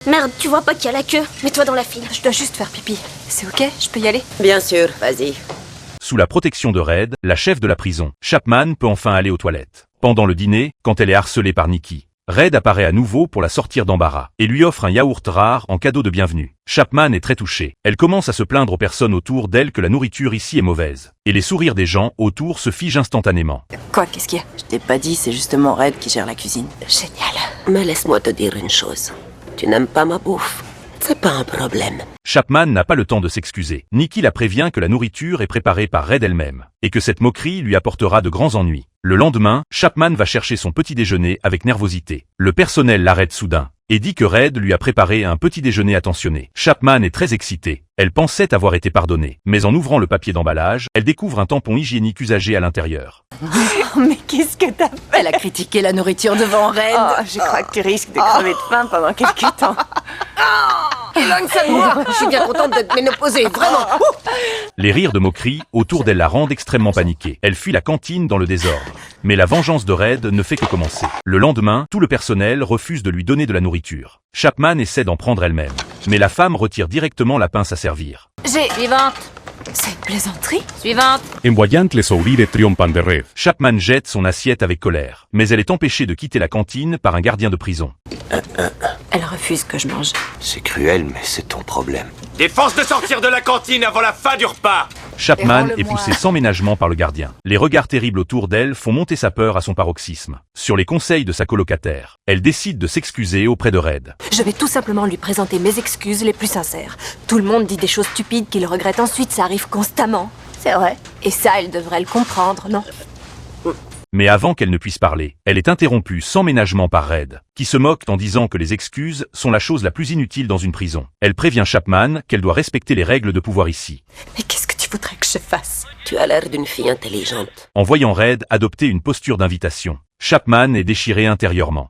Merde, tu vois pas qu'il y a la queue? Mets-toi dans la file. Je dois juste faire pipi. C'est ok? Je peux y aller? Bien sûr, vas-y. Sous la protection de Red, la chef de la prison, Chapman peut enfin aller aux toilettes. Pendant le dîner, quand elle est harcelée par Nikki, Red apparaît à nouveau pour la sortir d'embarras et lui offre un yaourt rare en cadeau de bienvenue. Chapman est très touchée. Elle commence à se plaindre aux personnes autour d'elle que la nourriture ici est mauvaise. Et les sourires des gens autour se figent instantanément. Quoi? Qu'est-ce qu'il y a? Je t'ai pas dit, c'est justement Red qui gère la cuisine. Génial. Mais laisse-moi te dire une chose. Tu n'aimes pas ma bouffe. C'est pas un problème. Chapman n'a pas le temps de s'excuser. Nikki la prévient que la nourriture est préparée par Red elle-même, et que cette moquerie lui apportera de grands ennuis. Le lendemain, Chapman va chercher son petit déjeuner avec nervosité. Le personnel l'arrête soudain, et dit que Red lui a préparé un petit déjeuner attentionné. Chapman est très excitée. Elle pensait avoir été pardonnée, mais en ouvrant le papier d'emballage, elle découvre un tampon hygiénique usagé à l'intérieur. Oh, mais qu'est-ce que t'as fait? Elle a critiqué la nourriture devant Red. Oh, je crois que tu risques de crever de faim pendant quelques temps. Éloigne ça de moi. Je suis bien contente d'être ménopausée, vraiment. Les rires de moquerie autour d'elle la rendent extrêmement paniquée. Elle fuit la cantine dans le désordre. Mais la vengeance de Red ne fait que commencer. Le lendemain, tout le personnel refuse de lui donner de la nourriture. Chapman essaie d'en prendre elle-même. Mais la femme retire directement la pince à servir. Suivante. C'est une plaisanterie? Suivante. Emboyant sourire triompant de Red. Chapman jette son assiette avec colère. Mais elle est empêchée de quitter la cantine par un gardien de prison. Elle refuse que je mange. C'est cruel, mais c'est ton problème. Défense de sortir de la cantine avant la fin du repas. Chapman est Rends-le-moi. poussée sans ménagement par le gardien. Les regards terribles autour d'elle font monter sa peur à son paroxysme. Sur les conseils de sa colocataire, elle décide de s'excuser auprès de Red. Je vais tout simplement lui présenter mes excuses les plus sincères. Tout le monde dit des choses stupides qu'il regrette ensuite, ça arrive constamment. C'est vrai. Et ça, elle devrait le comprendre, non? Mais avant qu'elle ne puisse parler, elle est interrompue sans ménagement par Red, qui se moque en disant que les excuses sont la chose la plus inutile dans une prison. Elle prévient Chapman qu'elle doit respecter les règles de pouvoir ici. Mais qu'est-ce que tu voudrais que je fasse? Tu as l'air d'une fille intelligente. En voyant Red adopter une posture d'invitation, Chapman est déchiré intérieurement.